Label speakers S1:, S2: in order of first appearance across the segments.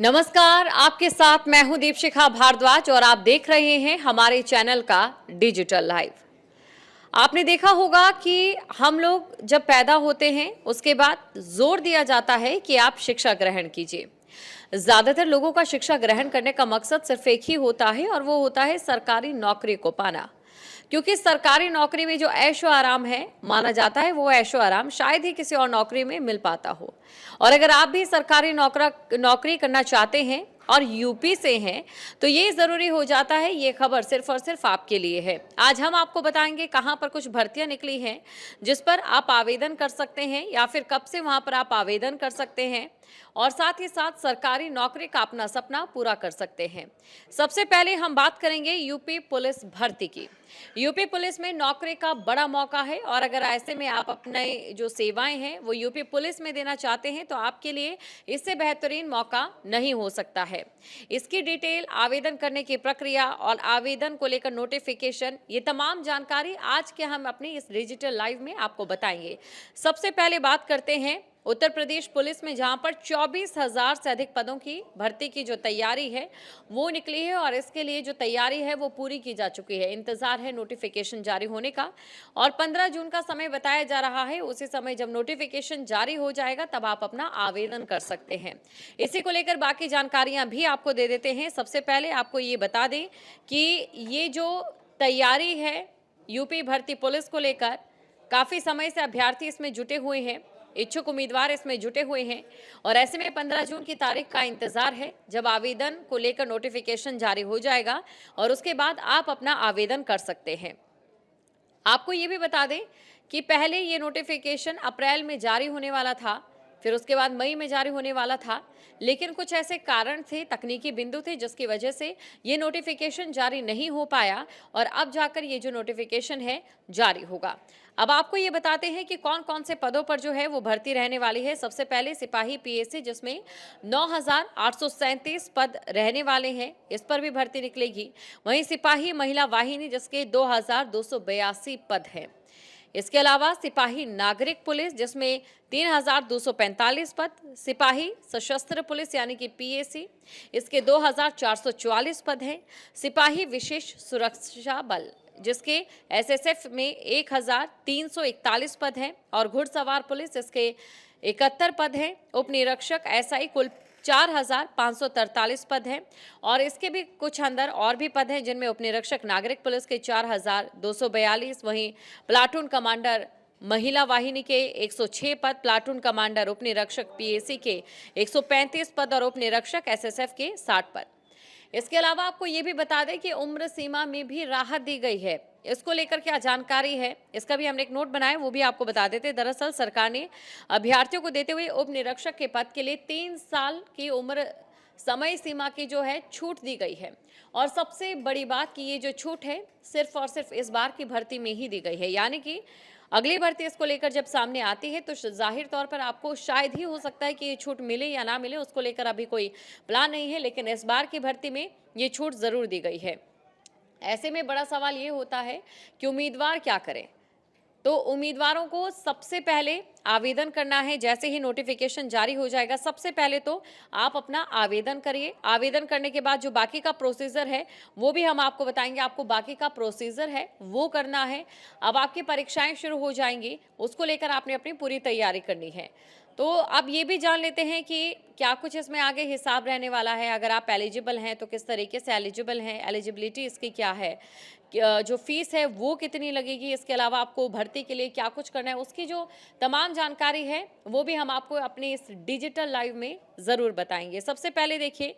S1: नमस्कार, आपके साथ मैं हूं दीपशिखा भारद्वाज और आप देख रहे हैं हमारे चैनल का डिजिटल लाइव। आपने देखा होगा कि हम लोग जब पैदा होते हैं उसके बाद जोर दिया जाता है कि आप शिक्षा ग्रहण कीजिए। ज्यादातर लोगों का शिक्षा ग्रहण करने का मकसद सिर्फ एक ही होता है और वो होता है सरकारी नौकरी को पाना। क्योंकि सरकारी नौकरी में जो ऐशो आराम है माना जाता है वो ऐशो आराम शायद ही किसी और नौकरी में मिल पाता हो। और अगर आप भी सरकारी नौकरी करना चाहते हैं और यूपी से हैं तो ये जरूरी हो जाता है। ये खबर सिर्फ और सिर्फ आपके लिए है। आज हम आपको बताएंगे कहां पर कुछ भर्तियां निकली हैं जिस पर आप आवेदन कर सकते हैं या फिर कब से वहां पर आप आवेदन कर सकते हैं और साथ ही साथ सरकारी नौकरी का अपना सपना पूरा कर सकते हैं। सबसे पहले हम बात करेंगे यूपी पुलिस भर्ती की। यूपी पुलिस में नौकरी का बड़ा मौका है और अगर ऐसे में आप अपने जो सेवाएं हैं वो यूपी पुलिस में देना चाहते हैं तो आपके लिए इससे बेहतरीन मौका नहीं हो सकता है। इसकी डिटेल, आवेदन करने की प्रक्रिया और आवेदन को लेकर नोटिफिकेशन, ये तमाम जानकारी आज के हम अपने इस डिजिटल लाइव में आपको बताएंगे। सबसे पहले बात करते हैं उत्तर प्रदेश पुलिस में, जहां पर 24,000 से अधिक पदों की भर्ती की जो तैयारी है वो निकली है और इसके लिए जो तैयारी है वो पूरी की जा चुकी है। इंतजार है नोटिफिकेशन जारी होने का और 15 जून का समय बताया जा रहा है। उसी समय जब नोटिफिकेशन जारी हो जाएगा तब आप अपना आवेदन कर सकते हैं। इसी को लेकर बाकी जानकारियां भी आपको दे देते हैं। सबसे पहले आपको ये बता दें कि ये जो तैयारी है यूपी भर्ती पुलिस को लेकर, काफी समय से अभ्यर्थी इसमें जुटे हुए हैं, इच्छुक उम्मीदवार इसमें जुटे हुए हैं और ऐसे में 15 जून की तारीख का इंतजार है जब आवेदन को लेकर नोटिफिकेशन जारी हो जाएगा और उसके बाद आप अपना आवेदन कर सकते हैं। आपको ये भी बता दें कि पहले ये नोटिफिकेशन अप्रैल में जारी होने वाला था, फिर उसके बाद मई में जारी होने वाला था, लेकिन कुछ ऐसे कारण थे, तकनीकी बिंदु थे जिसकी वजह से ये नोटिफिकेशन जारी नहीं हो पाया और अब जाकर ये जो नोटिफिकेशन है जारी होगा। अब आपको ये बताते हैं कि कौन कौन से पदों पर जो है वो भर्ती रहने वाली है। सबसे पहले सिपाही पीएसी, जिसमें 9,837 पद रहने वाले हैं, इस पर भी भर्ती निकलेगी। वहीं सिपाही महिला वाहिनी, जिसके 2,282 पद हैं। इसके अलावा सिपाही नागरिक पुलिस, जिसमें 3,245 पद, सिपाही सशस्त्र पुलिस यानी कि पीएसी, इसके 2,444 पद हैं। सिपाही विशेष सुरक्षा बल, जिसके एसएसएफ में 1,341 पद हैं और घुड़सवार पुलिस, इसके 71 पद हैं। उप निरीक्षक एसआई कुल 4,543 पद हैं और इसके भी कुछ अंदर और भी पद हैं जिनमें उप निरीक्षक नागरिक पुलिस के 4,242, वहीं प्लाटून कमांडर महिला वाहिनी के 106 पद, प्लाटून कमांडर उप निरीक्षक पीएसी के 135 पद और उप निरीक्षक एसएसएफ के 60 पद। इसके अलावा आपको ये भी बता दें कि उम्र सीमा में भी राहत दी गई है। इसको लेकर क्या जानकारी है, इसका भी हमने एक नोट बनाया, वो भी आपको बता देते। दरअसल सरकार ने अभ्यर्थियों को देते हुए उप निरीक्षक के पद के लिए 3 साल की उम्र समय सीमा की जो है छूट दी गई है। और सबसे बड़ी बात कि ये जो छूट है सिर्फ और सिर्फ इस बार की भर्ती में ही दी गई है, यानी कि अगली भर्ती इसको लेकर जब सामने आती है तो जाहिर तौर पर आपको शायद ही हो सकता है कि ये छूट मिले या ना मिले, उसको लेकर अभी कोई प्लान नहीं है, लेकिन इस बार की भर्ती में ये छूट जरूर दी गई है। ऐसे में बड़ा सवाल ये होता है कि उम्मीदवार क्या करें। तो उम्मीदवारों को सबसे पहले आवेदन करना है। जैसे ही नोटिफिकेशन जारी हो जाएगा सबसे पहले तो आप अपना आवेदन करिए। आवेदन करने के बाद जो बाकी का प्रोसीजर है वो भी हम आपको बताएंगे। आपको बाकी का प्रोसीजर है वो करना है। अब आपकी परीक्षाएं शुरू हो जाएंगी, उसको लेकर आपने अपनी पूरी तैयारी करनी है। तो अब ये भी जान लेते हैं कि क्या कुछ इसमें आगे हिसाब रहने वाला है। अगर आप एलिजिबल हैं तो किस तरीके से एलिजिबल हैं, एलिजिबिलिटी इसकी क्या है, जो फीस है वो कितनी लगेगी, इसके अलावा आपको भर्ती के लिए क्या कुछ करना है, उसकी जो तमाम जानकारी है वो भी हम आपको अपने इस डिजिटल लाइव में ज़रूर बताएंगे। सबसे पहले देखिए,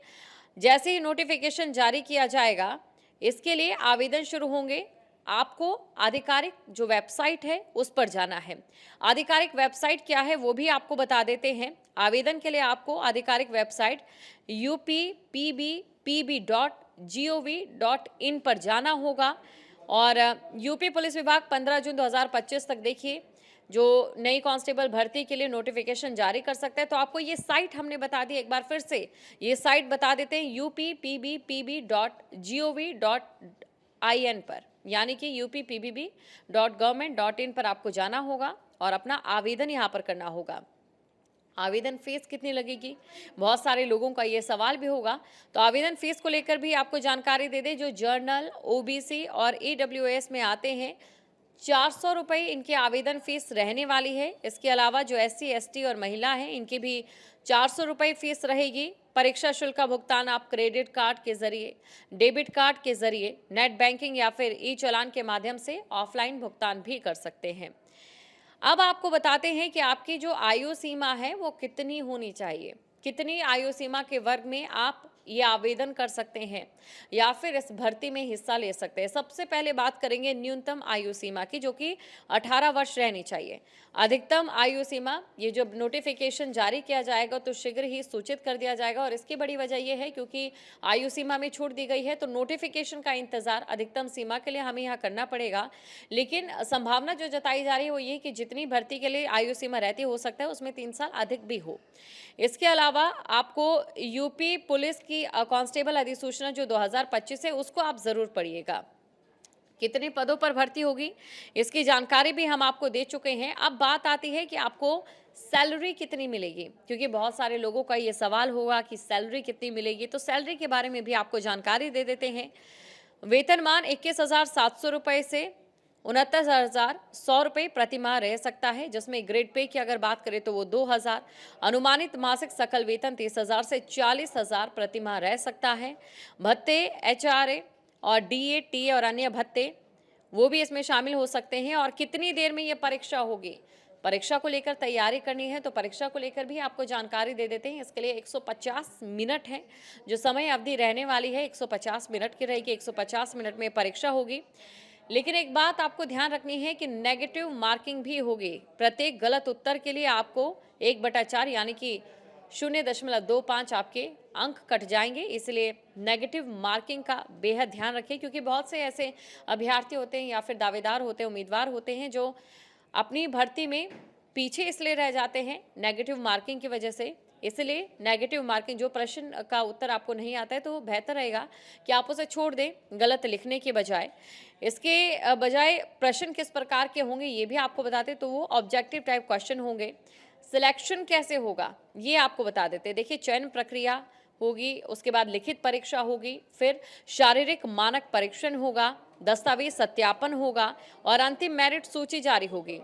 S1: जैसे ही नोटिफिकेशन जारी किया जाएगा इसके लिए आवेदन शुरू होंगे। आपको आधिकारिक जो वेबसाइट है उस पर जाना है। आधिकारिक वेबसाइट क्या है वो भी आपको बता देते हैं। आवेदन के लिए आपको आधिकारिक वेबसाइट uppbpb.gov.in पर जाना होगा और यूपी पुलिस विभाग 15 जून 2025 तक देखिए जो नई कांस्टेबल भर्ती के लिए नोटिफिकेशन जारी कर सकते हैं। तो आपको ये साइट हमने बता दी, एक बार फिर से ये साइट बता देते हैं, uppbpb.gov.in पर, यानी कि uppbpb.government.in पर आपको जाना होगा और अपना आवेदन यहाँ पर करना होगा। आवेदन फीस कितनी लगेगी, बहुत सारे लोगों का ये सवाल भी होगा। तो आवेदन फीस को लेकर भी आपको जानकारी दे दें। जो जर्नल, ओबीसी और ईडब्ल्यूएस में आते हैं, 400 रुपये इनकी आवेदन फीस रहने वाली है। इसके अलावा जो एससी, एसटी और महिला हैं, इनकी भी 400 रुपये फीस रहेगी। परीक्षा शुल्क का भुगतान आप क्रेडिट कार्ड के जरिए, डेबिट कार्ड के जरिए, नेट बैंकिंग या फिर ई चालान के माध्यम से ऑफलाइन भुगतान भी कर सकते हैं। अब आपको बताते हैं कि आपकी जो आयु सीमा है वो कितनी होनी चाहिए, कितनी आयु सीमा के वर्ग में आप ये आवेदन कर सकते हैं या फिर इस भर्ती में हिस्सा ले सकते हैं। सबसे पहले बात करेंगे न्यूनतम आयु सीमा की, जो कि 18 वर्ष रहनी चाहिए। अधिकतम आयु सीमा, ये जब नोटिफिकेशन जारी किया जाएगा तो शीघ्र ही सूचित कर दिया जाएगा। और इसकी बड़ी वजह यह है क्योंकि आयु सीमा में छूट दी गई है, तो नोटिफिकेशन का इंतजार अधिकतम सीमा के लिए हमें यहाँ करना पड़ेगा। लेकिन संभावना जो जताई जा रही है वो ये कि जितनी भर्ती के लिए आयु सीमा रहती हो सकता है उसमें 3 साल अधिक भी हो। इसके अलावा आपको यूपी पुलिस की कांस्टेबल अधिसूचना जो 2025 है उसको आप जरूर पढ़िएगा। कितने पदों पर भर्ती होगी इसकी जानकारी भी हम आपको दे चुके हैं। अब बात आती है कि आपको सैलरी कितनी मिलेगी, क्योंकि बहुत सारे लोगों का ये सवाल होगा कि सैलरी कितनी मिलेगी। तो सैलरी के बारे में भी आपको जानकारी दे देते हैं। वेतनमान 21,700 रुपये से 69,100 रुपये प्रति माह रह सकता है, जिसमें ग्रेड पे की अगर बात करें तो वो 2,000। अनुमानित मासिक सकल वेतन 30,000 से 40,000 प्रति माह रह सकता है। भत्ते, एचआरए और डीए, टीए और अन्य भत्ते वो भी इसमें शामिल हो सकते हैं। और कितनी देर में ये परीक्षा होगी, परीक्षा को लेकर तैयारी करनी है तो परीक्षा को लेकर भी आपको जानकारी दे देते हैं। इसके लिए 150 मिनट है जो समय अवधि रहने वाली है, 150 मिनट की रहेगी। 150 मिनट में परीक्षा होगी। लेकिन एक बात आपको ध्यान रखनी है कि नेगेटिव मार्किंग भी होगी। प्रत्येक गलत उत्तर के लिए आपको 1/4 यानी कि 0.25 आपके अंक कट जाएंगे। इसलिए नेगेटिव मार्किंग का बेहद ध्यान रखें, क्योंकि बहुत से ऐसे अभ्यर्थी होते हैं या फिर दावेदार होते हैं, उम्मीदवार होते हैं जो अपनी भर्ती में पीछे इसलिए रह जाते हैं नेगेटिव मार्किंग की वजह से। इसलिए नेगेटिव मार्किंग, जो प्रश्न का उत्तर आपको नहीं आता है तो बेहतर रहेगा कि आप उसे छोड़ दें गलत लिखने के बजाय। इसके बजाय प्रश्न किस प्रकार के होंगे ये भी आपको बताते, तो वो ऑब्जेक्टिव टाइप क्वेश्चन होंगे। सिलेक्शन कैसे होगा ये आपको बता देते। देखिए, चयन प्रक्रिया होगी, उसके बाद लिखित परीक्षा होगी, फिर शारीरिक मानक परीक्षण होगा, दस्तावेज सत्यापन होगा और अंतिम मेरिट सूची जारी होगी।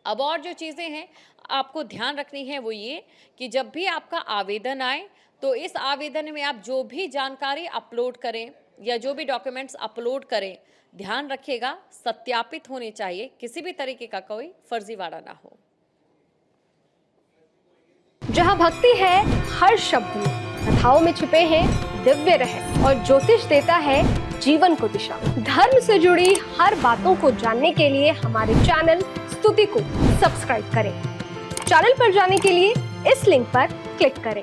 S1: अब और जो चीज़ें हैं आपको ध्यान रखनी है वो ये कि जब भी आपका आवेदन आए तो इस आवेदन में आप जो भी जानकारी अपलोड करें या जो भी डॉक्यूमेंट्स अपलोड करें, ध्यान रखिएगा सत्यापित होने चाहिए, किसी भी तरीके का कोई फर्जीवाड़ा ना हो।
S2: जहाँ भक्ति है हर शब्द में, कथाओं में छुपे हैं दिव्य रहस्य और ज्योतिष देता है जीवन को दिशा। धर्म से जुड़ी हर बातों को जानने के लिए हमारे चैनल स्तुति को सब्सक्राइब करें। चैनल पर जाने के लिए इस लिंक पर क्लिक करें।